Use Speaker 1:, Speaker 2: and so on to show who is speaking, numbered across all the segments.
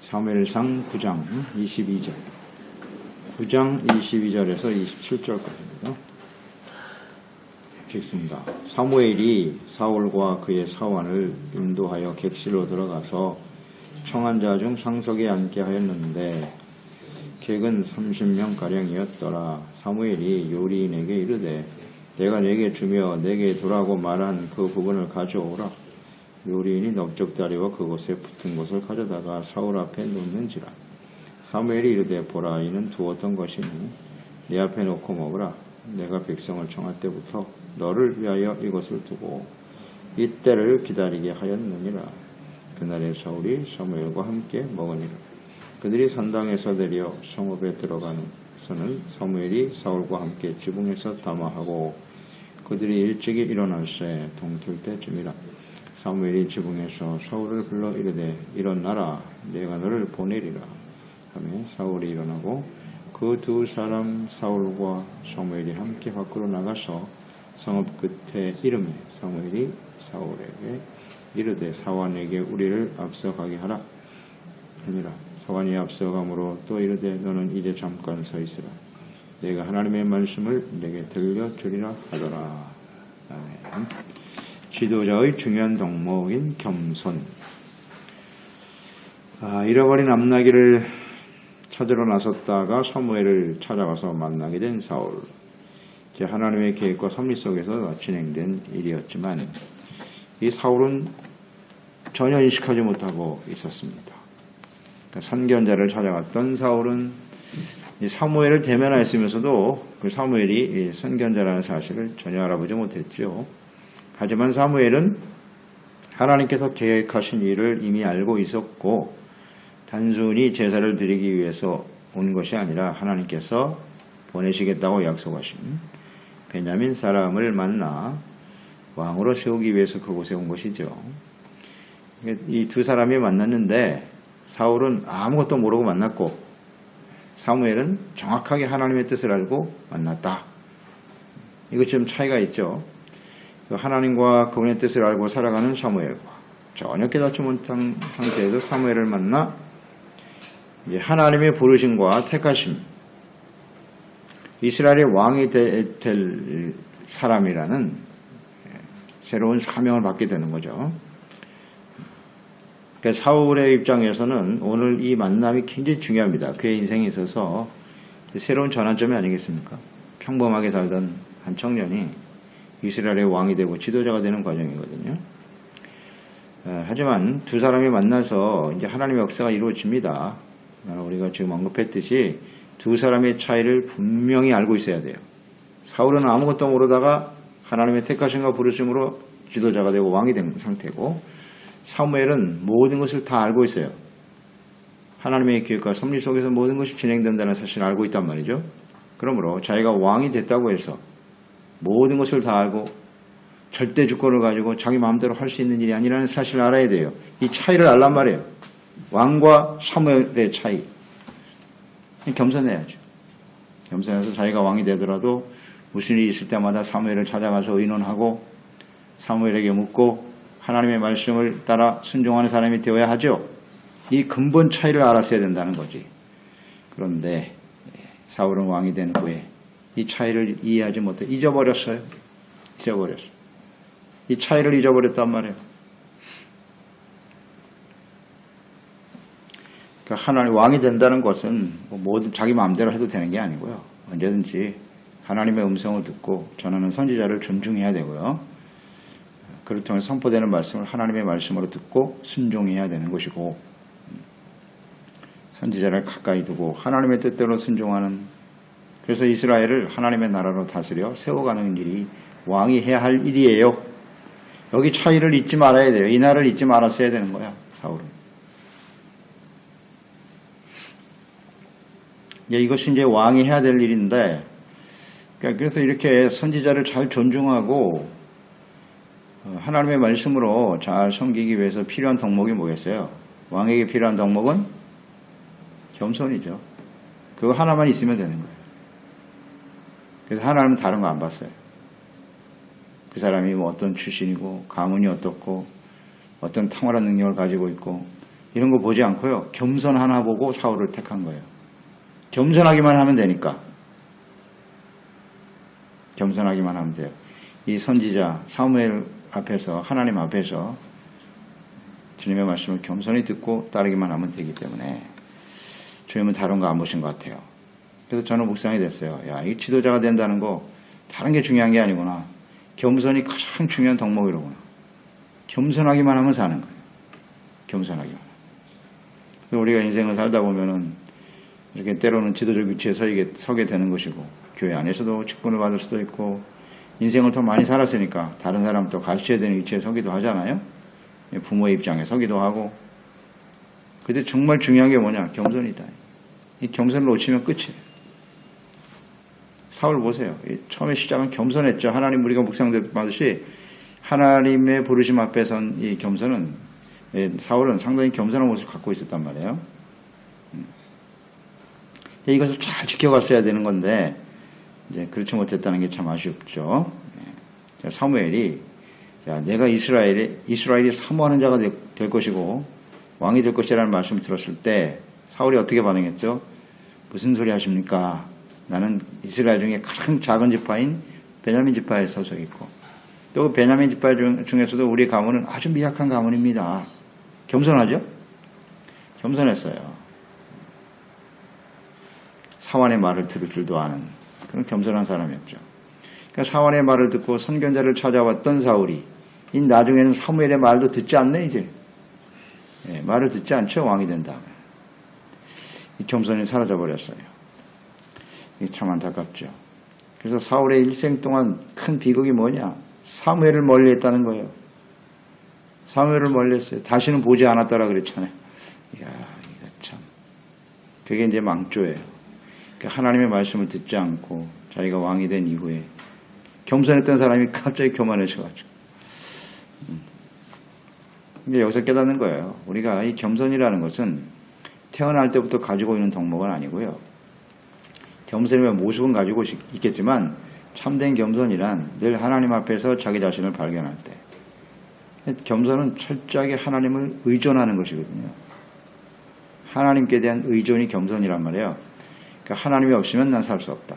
Speaker 1: 사무엘상 9장 22절 9장 22절에서 27절까지입니다. 읽습니다. 사무엘이 사울과 그의 사환을 인도하여 객실로 들어가서 청한 자 중 상석에 앉게 하였는데 객은 30명가량이었더라. 사무엘이 요리인에게 이르되 내가 내게 주며 내게 두라고 말한 그 부분을 가져오라. 요리인이 넓적다리와 그곳에 붙은 것을 가져다가 사울 앞에 놓는지라. 사무엘이 이르되 보라, 이는 두었던 것이니 네 앞에 놓고 먹으라. 내가 백성을 청할 때부터 너를 위하여 이것을 두고 이때를 기다리게 하였느니라. 그날에 사울이 사무엘과 함께 먹으니라. 그들이 산당에서 내려 성읍에 들어가서는 사무엘이 사울과 함께 지붕에서 담화하고 그들이 일찍이 일어날새 동틀 때쯤이라. 사무엘이 지붕에서 사울을 불러 이르되 일어나라, 내가 너를 보내리라 하며 사울이 일어나고 그 두 사람 사울과 사무엘이 함께 밖으로 나가서 성읍 끝에 이르매 사무엘이 사울에게 이르되 사환에게 우리를 앞서가게 하라 하니라. 사환이 앞서가므로 또 이르되 너는 이제 잠깐 서 있으라. 내가 하나님의 말씀을 내게 들려주리라 하더라. 아멘. 지도자의 중요한 덕목인 겸손. 잃어버린 암나귀를 찾으러 나섰다가 사무엘을 찾아가서 만나게 된 사울. 이제 하나님의 계획과 섭리 속에서 진행된 일이었지만 이 사울은 전혀 인식하지 못하고 있었습니다. 그러니까 선견자를 찾아갔던 사울은 이 사무엘을 대면하였으면서도 그 사무엘이 선견자라는 사실을 전혀 알아보지 못했죠. 하지만 사무엘은 하나님께서 계획하신 일을 이미 알고 있었고 단순히 제사를 드리기 위해서 온 것이 아니라 하나님께서 보내시겠다고 약속하신 베냐민 사람을 만나 왕으로 세우기 위해서 그곳에 온 것이죠. 이 두 사람이 만났는데 사울은 아무것도 모르고 만났고 사무엘은 정확하게 하나님의 뜻을 알고 만났다. 이것 좀 차이가 있죠. 하나님과 그분의 뜻을 알고 살아가는 사무엘과 전혀 깨닫지 못한 상태에서 사무엘을 만나 이제 하나님의 부르심과 택하심, 이스라엘의 왕이 될 사람이라는 새로운 사명을 받게 되는 거죠. 그러니까 사울의 입장에서는 오늘 이 만남이 굉장히 중요합니다. 그의 인생에 있어서 새로운 전환점이 아니겠습니까? 평범하게 살던 한 청년이 이스라엘의 왕이 되고 지도자가 되는 과정이거든요. 하지만 두 사람이 만나서 이제 하나님의 역사가 이루어집니다. 우리가 지금 언급했듯이 두 사람의 차이를 분명히 알고 있어야 돼요. 사울은 아무것도 모르다가 하나님의 택하심과 부르심으로 지도자가 되고 왕이 된 상태고 사무엘은 모든 것을 다 알고 있어요. 하나님의 계획과 섭리 속에서 모든 것이 진행된다는 사실을 알고 있단 말이죠. 그러므로 자기가 왕이 됐다고 해서 모든 것을 다 알고 절대 주권을 가지고 자기 마음대로 할 수 있는 일이 아니라는 사실을 알아야 돼요. 이 차이를 알란 말이에요. 왕과 사무엘의 차이. 겸손해야죠. 겸손해서 자기가 왕이 되더라도 무슨 일이 있을 때마다 사무엘을 찾아가서 의논하고 사무엘에게 묻고 하나님의 말씀을 따라 순종하는 사람이 되어야 하죠. 이 근본 차이를 알았어야 된다는 거지. 그런데 사울은 왕이 된 후에 이 차이를 이해하지 못해 잊어버렸어요. 이 차이를 잊어버렸단 말이에요. 그러니까 하나님 왕이 된다는 것은 모든 자기 마음대로 해도 되는 게 아니고요. 언제든지 하나님의 음성을 듣고 전하는 선지자를 존중해야 되고요. 그를 통해 선포되는 말씀을 하나님의 말씀으로 듣고 순종해야 되는 것이고 선지자를 가까이 두고 하나님의 뜻대로 순종하는, 그래서 이스라엘을 하나님의 나라로 다스려 세워가는 일이 왕이 해야 할 일이에요. 여기 차이를 잊지 말아야 돼요. 이 날을 잊지 말았어야 되는 거야, 사울은. 이것이 이제 왕이 해야 될 일인데, 그래서 이렇게 선지자를 잘 존중하고 하나님의 말씀으로 잘 섬기기 위해서 필요한 덕목이 뭐겠어요? 왕에게 필요한 덕목은 겸손이죠. 그거 하나만 있으면 되는 거예요. 그래서 하나님은 다른 거 안 봤어요. 그 사람이 뭐 어떤 출신이고 가문이 어떻고 어떤 탁월한 능력을 가지고 있고 이런 거 보지 않고요. 겸손 하나 보고 사울을 택한 거예요. 겸손하기만 하면 되니까. 겸손하기만 하면 돼요. 이 선지자 사무엘 앞에서 하나님 앞에서 주님의 말씀을 겸손히 듣고 따르기만 하면 되기 때문에 주님은 다른 거 안 보신 것 같아요. 그래서 저는 묵상이 됐어요. 야, 이 지도자가 된다는 거 다른 게 중요한 게 아니구나. 겸손이 가장 중요한 덕목이로구나. 겸손하기만 하면 사는 거예요. 겸손하기만. 그래서 우리가 인생을 살다 보면은 이렇게 때로는 지도적 위치에 서게 되는 것이고 교회 안에서도 직분을 받을 수도 있고 인생을 더 많이 살았으니까 다른 사람 또 가르쳐야 되는 위치에 서기도 하잖아요. 부모의 입장에 서기도 하고. 근데 정말 중요한 게 뭐냐? 겸손이다. 이 겸손을 놓치면 끝이에요. 사울 보세요. 처음에 시작은 겸손했죠. 하나님 우리가 묵상받듯이 하나님의 부르심 앞에 선 이 겸손은 사울은 상당히 겸손한 모습을 갖고 있었단 말이에요. 이것을 잘 지켜갔어야 되는 건데 이제 그렇지 못했다는 게 참 아쉽죠. 사무엘이 내가 이스라엘이 사모하는 자가 될 것이고 왕이 될 것이라는 말씀을 들었을 때 사울이 어떻게 반응했죠? 무슨 소리 하십니까? 나는 이스라엘 중에 가장 작은 지파인 베냐민 지파에 소속 있고 또 베냐민 지파 중에서도 우리 가문은 아주 미약한 가문입니다. 겸손하죠? 겸손했어요. 사환의 말을 들을 줄도 아는 그런 겸손한 사람이었죠. 그러니까 사환의 말을 듣고 선견자를 찾아왔던 사울이 이 나중에는 사무엘의 말도 듣지 않네 이제. 말을 듣지 않죠. 왕이 된 다음에. 이 겸손이 사라져버렸어요. 이게 참 안타깝죠. 그래서 사울의 일생 동안 큰 비극이 뭐냐? 사무엘을 멀리했다는 거예요. 사무엘을 멀리했어요. 다시는 보지 않았다라 그랬잖아요. 이야, 이거 참. 그게 이제 망조예요. 그러니까 하나님의 말씀을 듣지 않고 자기가 왕이 된 이후에 겸손했던 사람이 갑자기 교만해져가지고. 근데 여기서 깨닫는 거예요. 우리가 이 겸손이라는 것은 태어날 때부터 가지고 있는 덕목은 아니고요. 겸손의 모습은 가지고 있겠지만 참된 겸손이란 늘 하나님 앞에서 자기 자신을 발견할 때. 겸손은 철저하게 하나님을 의존하는 것이거든요. 하나님께 대한 의존이 겸손이란 말이에요. 그러니까 하나님이 없으면 난 살 수 없다.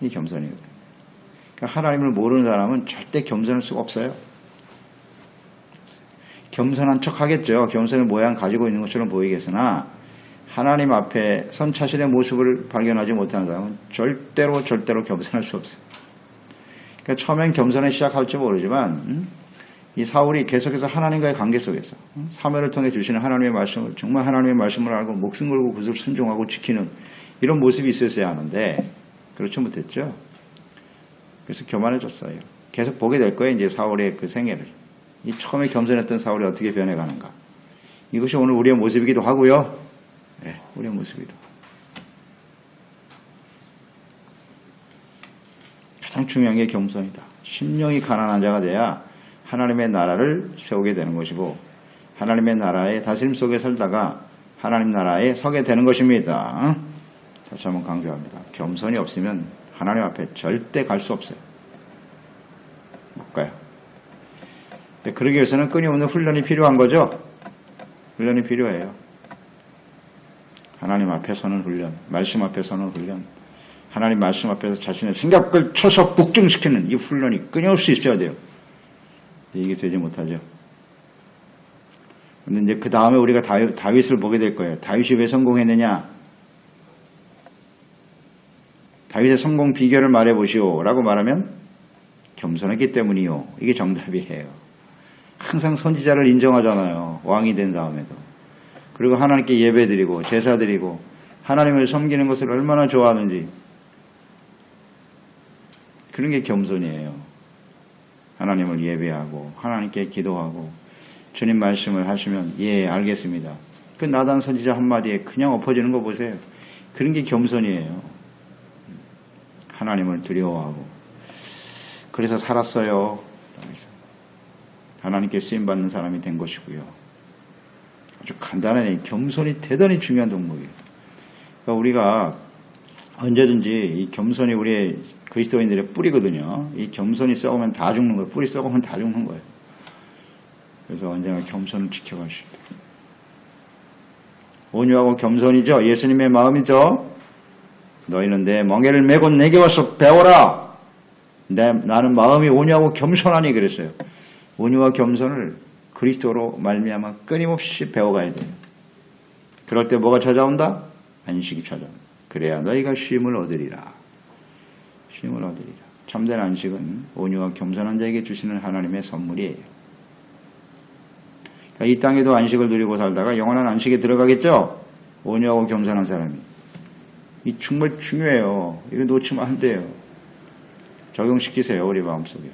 Speaker 1: 이 겸손이거든요. 그러니까 하나님을 모르는 사람은 절대 겸손할 수가 없어요. 겸손한 척 하겠죠. 겸손의 모양 가지고 있는 것처럼 보이겠으나 하나님 앞에 선차신의 모습을 발견하지 못하는 사람은 절대로 겸손할 수 없어요. 그러니까 처음엔 겸손에 시작할지 모르지만 이 사울이 계속해서 하나님과의 관계 속에서 사무엘을 통해 주시는 하나님의 말씀을 정말 하나님의 말씀을 알고 목숨 걸고 그것을 순종하고 지키는 이런 모습이 있었어야 하는데 그렇지 못했죠. 그래서 교만해졌어요. 계속 보게 될 거예요. 이제 사울의 그 생애를. 이 처음에 겸손했던 사울이 어떻게 변해가는가. 이것이 오늘 우리의 모습이기도 하고요. 네, 우리의 모습이기도 하고. 가장 중요한 게 겸손이다. 심령이 가난한 자가 돼야 하나님의 나라를 세우게 되는 것이고 하나님의 나라의 다스림 속에 살다가 하나님 나라에 서게 되는 것입니다. 다시 한번 강조합니다. 겸손이 없으면 하나님 앞에 절대 갈 수 없어요. 못 가요. 그러기 위해서는 끊임없는 훈련이 필요한 거죠. 훈련이 필요해요. 하나님 앞에 서는 훈련, 말씀 앞에 서는 훈련, 하나님 말씀 앞에서 자신의 생각을 쳐서 복종시키는 이 훈련이 끊임없이 있어야 돼요. 이게 되지 못하죠. 근데 이제 그 다음에 우리가 다윗을 보게 될 거예요. 다윗이 왜 성공했느냐? 다윗의 성공 비결을 말해보시오 라고 말하면 겸손했기 때문이요. 이게 정답이에요. 항상 선지자를 인정하잖아요. 왕이 된 다음에도. 그리고 하나님께 예배드리고 제사드리고 하나님을 섬기는 것을 얼마나 좋아하는지. 그런 게 겸손이에요. 하나님을 예배하고 하나님께 기도하고 주님 말씀을 하시면 예 알겠습니다. 그 나단 선지자 한마디에 그냥 엎어지는 거 보세요. 그런 게 겸손이에요. 하나님을 두려워하고 그래서 살았어요. 하나님께 쓰임받는 사람이 된 것이고요. 아주 간단하게 겸손이 대단히 중요한 덕목이에요. 그러니까 우리가 언제든지 이 겸손이 우리의 그리스도인들의 뿌리거든요. 이 겸손이 썩으면 다 죽는 거예요. 뿌리 썩으면 다 죽는 거예요. 그래서 언제나 겸손을 지켜갈 수 있다. 온유하고 겸손이죠. 예수님의 마음이죠. 너희는 내 멍에를 메고 내게 와서 배워라. 나는 마음이 온유하고 겸손하니 그랬어요. 온유와 겸손을 그리스도로 말미암아 끊임없이 배워가야 돼요. 그럴 때 뭐가 찾아온다? 안식이 찾아온다. 그래야 너희가 쉼을 얻으리라. 쉼을 얻으리라. 참된 안식은 온유와 겸손한 자에게 주시는 하나님의 선물이에요. 그러니까 이 땅에도 안식을 누리고 살다가 영원한 안식에 들어가겠죠? 온유하고 겸손한 사람이. 이 정말 중요해요. 이거 놓치면 안 돼요. 적용시키세요. 우리 마음속에.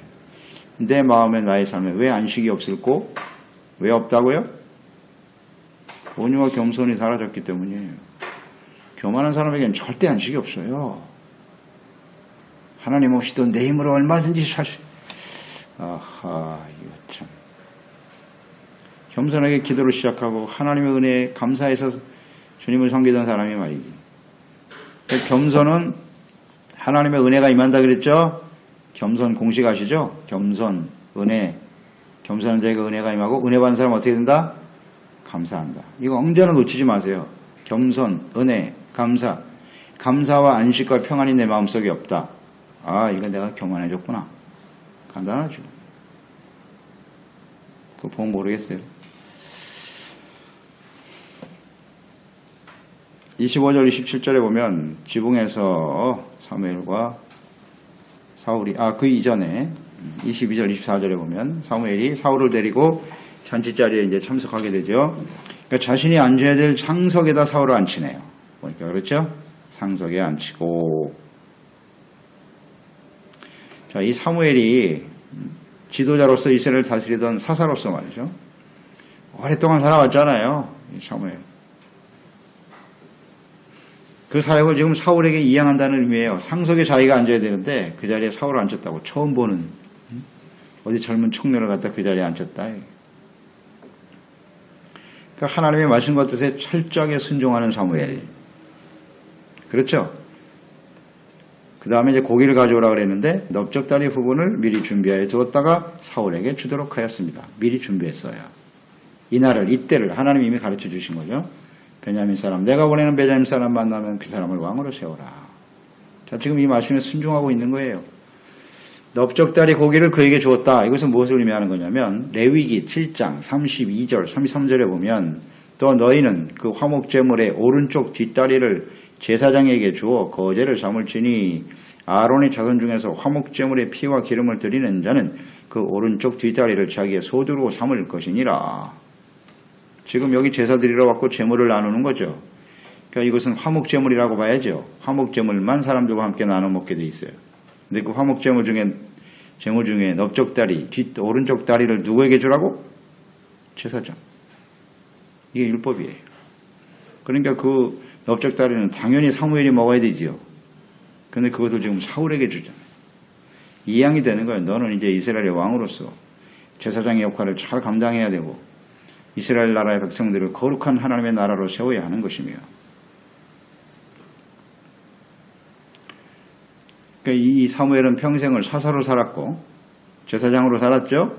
Speaker 1: 내 마음에 나의 삶에 왜 안식이 없을꼬? 왜 없다고요? 온유와 겸손이 사라졌기 때문이에요. 교만한 사람에게는 절대 안식이 없어요. 하나님 없이도 내 힘으로 얼마든지 살 수. 아하, 이거 참. 겸손하게 기도를 시작하고 하나님의 은혜에 감사해서 주님을 섬기던 사람이 말이지. 겸손은 하나님의 은혜가 임한다 그랬죠? 겸손 공식 아시죠? 겸손, 은혜. 겸손한 자에게 은혜가 임하고 은혜 받는 사람은 어떻게 된다? 감사한다. 이거 언제나 놓치지 마세요. 겸손, 은혜, 감사. 감사와 안식과 평안이 내 마음속에 없다. 아, 이건 내가 교만해졌구나. 간단하죠. 그거 보면 모르겠어요. 25절, 27절에 보면 지붕에서 사무엘과 사울이, 그 이전에 22절, 24절에 보면 사무엘이 사울을 데리고 잔치자리에 이제 참석하게 되죠. 그러니까 자신이 앉아야 될 상석에다 사울을 앉히네요. 보니까 그렇죠? 상석에 앉히고. 자, 이 사무엘이 지도자로서 이스라엘을 다스리던 사사로서 말이죠. 오랫동안 살아왔잖아요. 이 사무엘. 그 사역을 지금 사울에게 이양한다는 의미예요. 상석에 자기가 앉아야 되는데 그 자리에 사울을 앉혔다고. 처음 보는 어디 젊은 청년을 갖다 그 자리에 앉혔다. 그러니까 하나님의 말씀과 뜻에 철저하게 순종하는 사무엘. 그렇죠? 그 다음에 이제 고기를 가져오라 그랬는데 넓적다리 부분을 미리 준비하여 두었다가 사울에게 주도록 하였습니다. 미리 준비했어요. 이날을, 이때를 하나님이 이미 가르쳐 주신 거죠. 베냐민 사람, 내가 보내는 베냐민 사람 만나면 그 사람을 왕으로 세워라. 자, 지금 이 말씀에 순종하고 있는 거예요. 넓적다리 고기를 그에게 주었다. 이것은 무엇을 의미하는 거냐면 레위기 7장 32절, 33절에 보면 또 너희는 그 화목제물의 오른쪽 뒷다리를 제사장에게 주어 거제를 삼을지니 아론의 자손 중에서 화목제물의 피와 기름을 드리는 자는 그 오른쪽 뒷다리를 자기의 소두로 삼을 것이니라. 지금 여기 제사 드리러 왔고 제물을 나누는 거죠. 그러니까 이것은 화목제물이라고 봐야죠. 화목제물만 사람들과 함께 나눠 먹게 돼 있어요. 근데 그 화목제물 중에 넓적다리, 오른쪽 다리를 누구에게 주라고? 제사장. 이게 율법이에요. 그러니까 그 넓적다리는 당연히 사무엘이 먹어야 되지요. 근데 그것을 지금 사울에게 주잖아요. 이양이 되는 거예요. 너는 이제 이스라엘의 왕으로서 제사장의 역할을 잘 감당해야 되고 이스라엘 나라의 백성들을 거룩한 하나님의 나라로 세워야 하는 것이며, 그러니까 이 사무엘은 평생을 사사로 살았고 제사장으로 살았죠.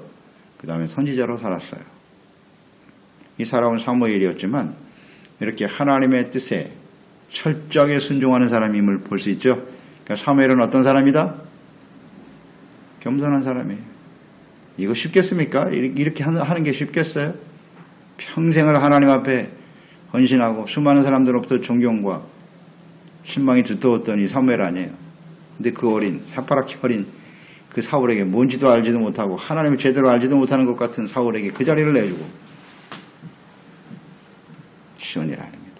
Speaker 1: 그 다음에 선지자로 살았어요. 이 살아온 사무엘이었지만 이렇게 하나님의 뜻에 철저하게 순종하는 사람임을 볼 수 있죠. 그러니까 사무엘은 어떤 사람이다? 겸손한 사람이에요. 이거 쉽겠습니까? 이렇게 하는 게 쉽겠어요? 평생을 하나님 앞에 헌신하고 수많은 사람들로부터 존경과 신망이 두터웠던 이 사무엘 아니에요. 근데 그 어린, 새파랗게 어린 그 사울에게 뭔지도 알지도 못하고 하나님을 제대로 알지도 못하는 것 같은 사울에게 그 자리를 내주고 쉬운 일 아닙니다.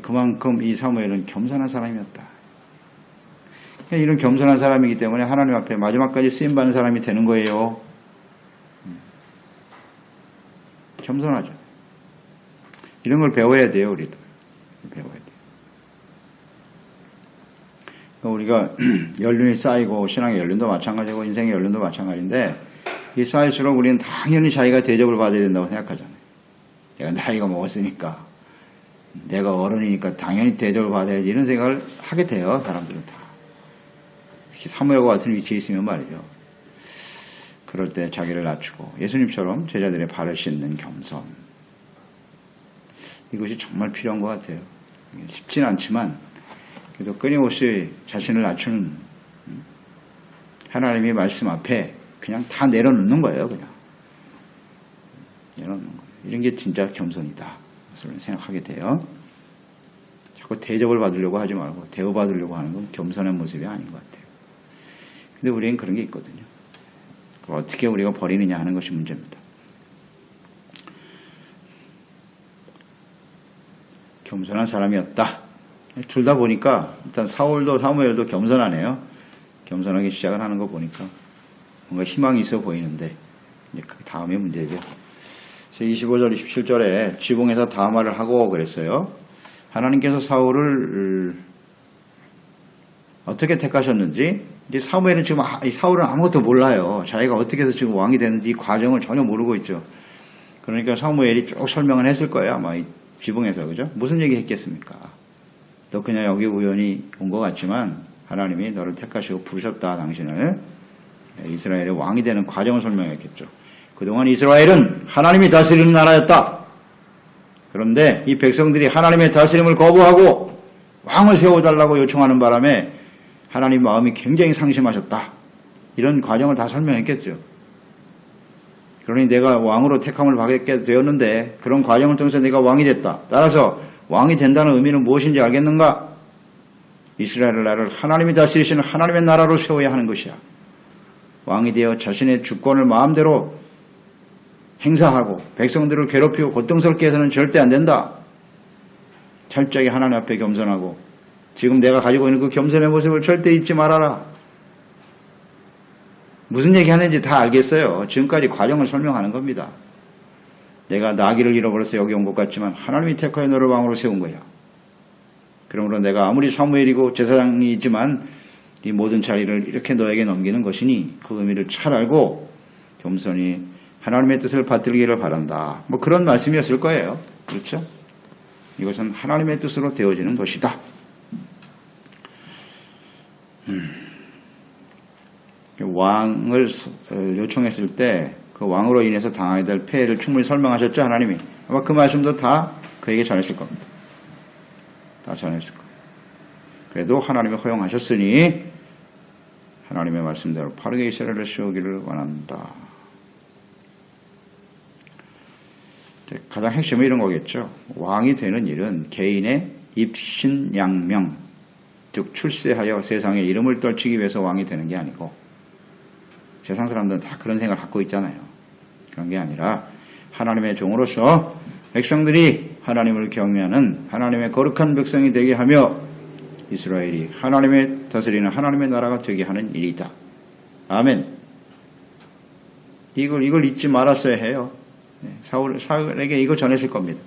Speaker 1: 그만큼 이 사무엘은 겸손한 사람이었다. 이런 겸손한 사람이기 때문에 하나님 앞에 마지막까지 쓰임받는 사람이 되는 거예요. 겸손하죠. 이런 걸 배워야 돼요, 우리도. 배워야 돼요. 우리가 연륜이 쌓이고 신앙의 연륜도 마찬가지고 인생의 연륜도 마찬가지인데 이 쌓일수록 우리는 당연히 자기가 대접을 받아야 된다고 생각하잖아요. 내가 나이가 먹었으니까 내가 어른이니까 당연히 대접을 받아야지 이런 생각을 하게 돼요. 사람들은 다. 특히 사무엘과 같은 위치에 있으면 말이죠.
Speaker 2: 그럴 때 자기를 낮추고 예수님처럼 제자들의 발을 씻는 겸손. 이것이 정말 필요한 것 같아요. 쉽진 않지만 그래도 끊임없이 자신을 낮추는 하나님의 말씀 앞에 그냥 다 내려놓는 거예요. 그냥 내려놓는 거예요. 이런 게 진짜 겸손이다. 그래서 생각하게 돼요. 자꾸 대접을 받으려고 하지 말고 대우받으려고 하는 건 겸손한 모습이 아닌 것 같아요. 근데 우리는 그런 게 있거든요. 어떻게 우리가 버리느냐 하는 것이 문제입니다. 겸손한 사람이었다. 둘 다 보니까 일단 사울도 사무엘도 겸손하네요. 겸손하게 시작을 하는 거 보니까 뭔가 희망이 있어 보이는데 이제 그 다음에 문제죠. 25절 27절에 지붕에서 다말을 하고 그랬어요. 하나님께서 사울을 어떻게 택하셨는지 이제 사무엘은 지금 사울은 아무것도 몰라요. 자기가 어떻게 해서 지금 왕이 되는지 이 과정을 전혀 모르고 있죠. 그러니까 사무엘이 쭉 설명을 했을 거예요. 아마 이 지붕에서 그죠? 무슨 얘기 했겠습니까? 너 그냥 여기 우연히 온 것 같지만 하나님이 너를 택하시고 부르셨다. 당신을 이스라엘의 왕이 되는 과정을 설명했겠죠. 그동안 이스라엘은 하나님이 다스리는 나라였다. 그런데 이 백성들이 하나님의 다스림을 거부하고 왕을 세워달라고 요청하는 바람에 하나님 마음이 굉장히 상심하셨다. 이런 과정을 다 설명했겠죠. 그러니 내가 왕으로 택함을 받게 되었는데 그런 과정을 통해서 내가 왕이 됐다. 따라서 왕이 된다는 의미는 무엇인지 알겠는가? 이스라엘 나라를 하나님이 다스리시는 하나님의 나라로 세워야 하는 것이야. 왕이 되어 자신의 주권을 마음대로 행사하고 백성들을 괴롭히고 고통스럽게 해서는 절대 안 된다. 철저히 하나님 앞에 겸손하고 지금 내가 가지고 있는 그 겸손의 모습을 절대 잊지 말아라. 무슨 얘기하는지 다 알겠어요. 지금까지 과정을 설명하는 겁니다. 내가 나귀를 잃어버려서 여기 온 것 같지만 하나님이 택하여 너를 왕으로 세운 거야. 그러므로 내가 아무리 사무엘이고 제사장이지만 이 모든 자리를 이렇게 너에게 넘기는 것이니 그 의미를 잘 알고 겸손히 하나님의 뜻을 받들기를 바란다. 뭐 그런 말씀이었을 거예요. 그렇죠? 이것은 하나님의 뜻으로 되어지는 것이다. 왕을 요청했을 때 그 왕으로 인해서 당하게 될 폐해를 충분히 설명하셨죠. 하나님이. 아마 그 말씀도 다 그에게 전했을 겁니다. 다 전했을 거예요. 그래도 하나님이 허용하셨으니 하나님의 말씀대로 바르게 이스라엘을 세우기를 원한다. 가장 핵심은 이런 거겠죠. 왕이 되는 일은 개인의 입신양명, 즉 출세하여 세상에 이름을 떨치기 위해서 왕이 되는 게 아니고 세상 사람들은 다 그런 생각을 갖고 있잖아요. 그런 게 아니라 하나님의 종으로서 백성들이 하나님을 경외하는 하나님의 거룩한 백성이 되게 하며 이스라엘이 하나님의 다스리는 하나님의 나라가 되게 하는 일이다. 아멘. 이걸 잊지 말았어야 해요. 사울에게 이거 전했을 겁니다.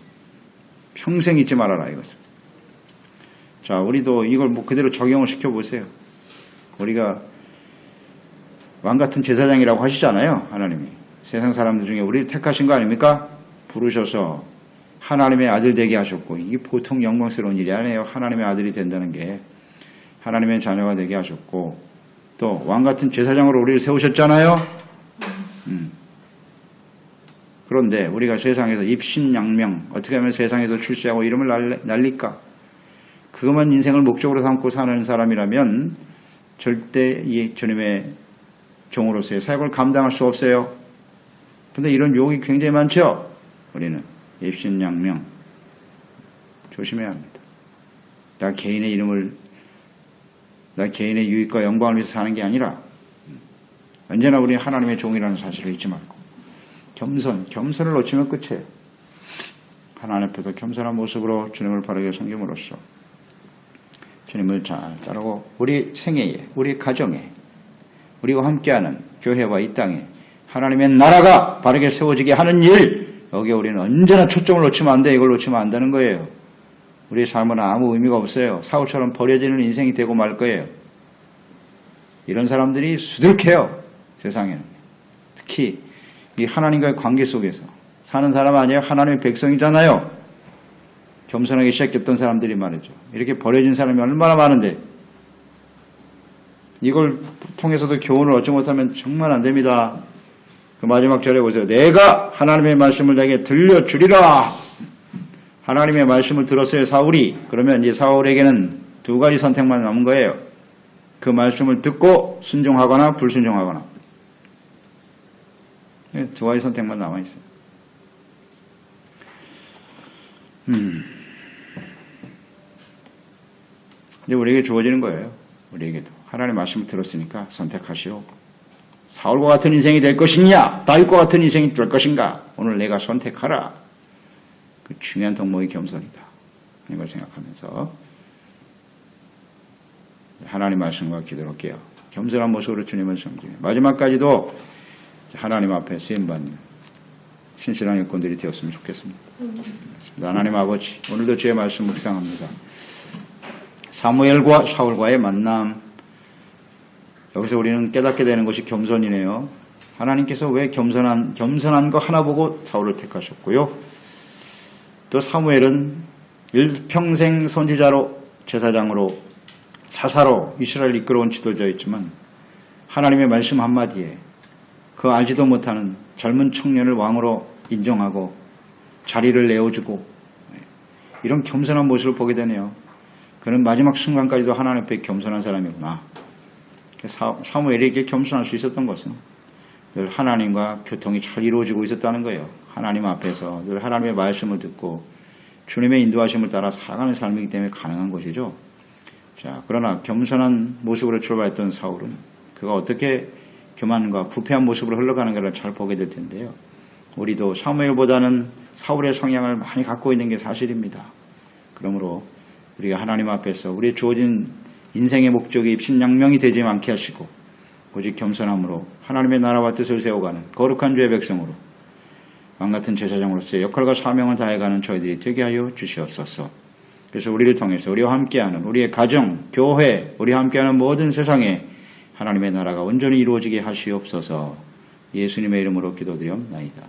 Speaker 2: 평생 잊지 말아라 이것을. 자, 우리도 이걸 뭐 그대로 적용을 시켜보세요. 우리가 왕 같은 제사장이라고 하시잖아요. 하나님이. 세상 사람들 중에 우리를 택하신 거 아닙니까? 부르셔서 하나님의 아들 되게 하셨고 이게 보통 영광스러운 일이 아니에요. 하나님의 아들이 된다는 게. 하나님의 자녀가 되게 하셨고 또 왕 같은 제사장으로 우리를 세우셨잖아요. 그런데 우리가 세상에서 입신양명 어떻게 하면 세상에서 출세하고 이름을 날릴까? 그것만 인생을 목적으로 삼고 사는 사람이라면 절대 이 주님의 종으로서의 사역을 감당할 수 없어요. 그런데 이런 유혹이 굉장히 많죠. 우리는 입신양명 조심해야 합니다. 나 개인의 유익과 영광을 위해서 사는 게 아니라 언제나 우리 하나님의 종이라는 사실을 잊지 말고 겸손을 놓치면 끝이에요. 하나님 앞에서 겸손한 모습으로 주님을 바르게 섬김으로써 주님을 잘 따르고 우리 생애에 우리 가정에 우리와 함께하는 교회와 이 땅에 하나님의 나라가 바르게 세워지게 하는 일 여기에 우리는 언제나 초점을 놓치면 안 돼. 이걸 놓치면 안 되는 거예요. 우리의 삶은 아무 의미가 없어요. 사울처럼 버려지는 인생이 되고 말 거예요. 이런 사람들이 수두룩해요. 세상에는. 특히 이 하나님과의 관계 속에서 사는 사람 아니에요. 하나님의 백성이잖아요. 겸손하게 시작했던 사람들이 말이죠. 이렇게 버려진 사람이 얼마나 많은데 이걸 통해서도 교훈을 얻지 못하면 정말 안 됩니다. 그 마지막 절에 보세요. 내가 하나님의 말씀을 내게 들려주리라. 하나님의 말씀을 들었어요, 사울이. 그러면 이제 사울에게는 두 가지 선택만 남은 거예요. 그 말씀을 듣고 순종하거나 불순종하거나. 두 가지 선택만 남아있어요. 이제 우리에게 주어지는 거예요. 우리에게도. 하나님의 말씀을 들었으니까 선택하시오. 사울과 같은 인생이 될 것이냐, 다윗과 같은 인생이 될 것인가. 오늘 내가 선택하라. 그 중요한 덕목이 겸손이다. 이걸 생각하면서 하나님 말씀과 기도할게요. 겸손한 모습으로 주님을 섬기며 마지막까지도 하나님 앞에 쓰임받는 신실한 일꾼들이 되었으면 좋겠습니다. 하나님 아버지, 오늘도 주의 말씀 묵상합니다. 사무엘과 사울과의 만남, 여기서 우리는 깨닫게 되는 것이 겸손이네요. 하나님께서 왜 겸손한 거 하나 보고 사울을 택하셨고요. 또 사무엘은 일평생 선지자로, 제사장으로, 사사로 이스라엘을 이끌어온 지도자였지만 하나님의 말씀 한마디에 그 알지도 못하는 젊은 청년을 왕으로 인정하고 자리를 내어주고 이런 겸손한 모습을 보게 되네요. 그는 마지막 순간까지도 하나님 앞에 겸손한 사람이구나. 사무엘이 이렇게 겸손할 수 있었던 것은 늘 하나님과 교통이 잘 이루어지고 있었다는 거예요. 하나님 앞에서 늘 하나님의 말씀을 듣고 주님의 인도하심을 따라 살아가는 삶이기 때문에 가능한 것이죠. 자, 그러나 겸손한 모습으로 출발했던 사울은 그가 어떻게 교만과 부패한 모습으로 흘러가는 것을 잘 보게 될 텐데요. 우리도 사무엘보다는 사울의 성향을 많이 갖고 있는 게 사실입니다. 그러므로 우리가 하나님 앞에서 우리의 주어진 인생의 목적이 입신양명이 되지 않게 하시고 오직 겸손함으로 하나님의 나라와 뜻을 세워가는 거룩한 주의 백성으로 왕같은 제사장으로서의 역할과 사명을 다해가는 저희들이 되게 하여 주시옵소서. 그래서 우리를 통해서 우리와 함께하는 우리의 가정, 교회, 우리와 함께하는 모든 세상에 하나님의 나라가 온전히 이루어지게 하시옵소서. 예수님의 이름으로 기도드리옵나이다.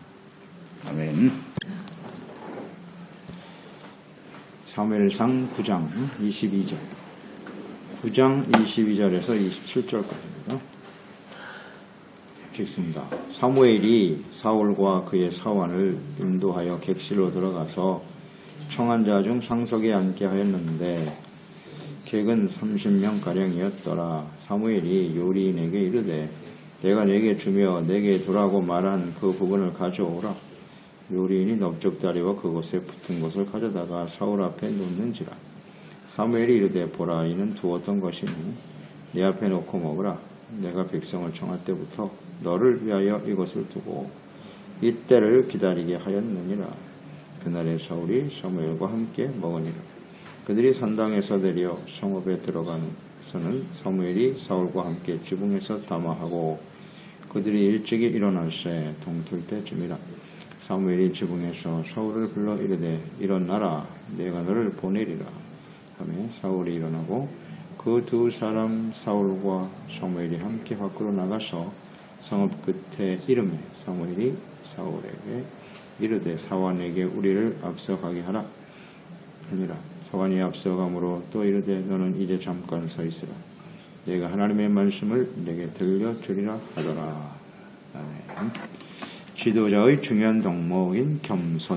Speaker 2: 아멘.
Speaker 1: 사무엘상 9장 22절 9장 22절에서 27절까지입니다. 읽습니다. 사무엘이 사울과 그의 사환을 인도하여 객실로 들어가서 청한 자 중 상석에 앉게 하였는데 객은 30명가량이었더라. 사무엘이 요리인에게 이르되 내가 내게 주며 내게 두라고 말한 그 부분을 가져오라. 요리인이 넓적다리와 그곳에 붙은 것을 가져다가 사울 앞에 놓는지라. 사무엘이 이르되 보라, 이는 두었던 것이니 내 앞에 놓고 먹으라. 내가 백성을 청할 때부터 너를 위하여 이것을 두고 이때를 기다리게 하였느니라. 그날에 사울이 사무엘과 함께 먹으니라. 그들이 산당에서 내려 성읍에 들어가서는 사무엘이 사울과 함께 지붕에서 담화하고 그들이 일찍이 일어날새 동틀 때쯤이라. 사무엘이 지붕에서 사울을 불러 이르되 일어나라, 내가 너를 보내리라 하며 사울이 일어나고 그 두 사람 사울과 사무엘이 함께 밖으로 나가서 성읍 끝에 이르매 사무엘이 사울에게 이르되 사환에게 우리를 앞서가게 하라 하니라. 사환이 앞서가므로 또 이르되 너는 이제 잠깐 서 있으라. 내가 하나님의 말씀을 내게 들려주리라 하더라. 아멘. 지도자의 중요한 덕목인 겸손.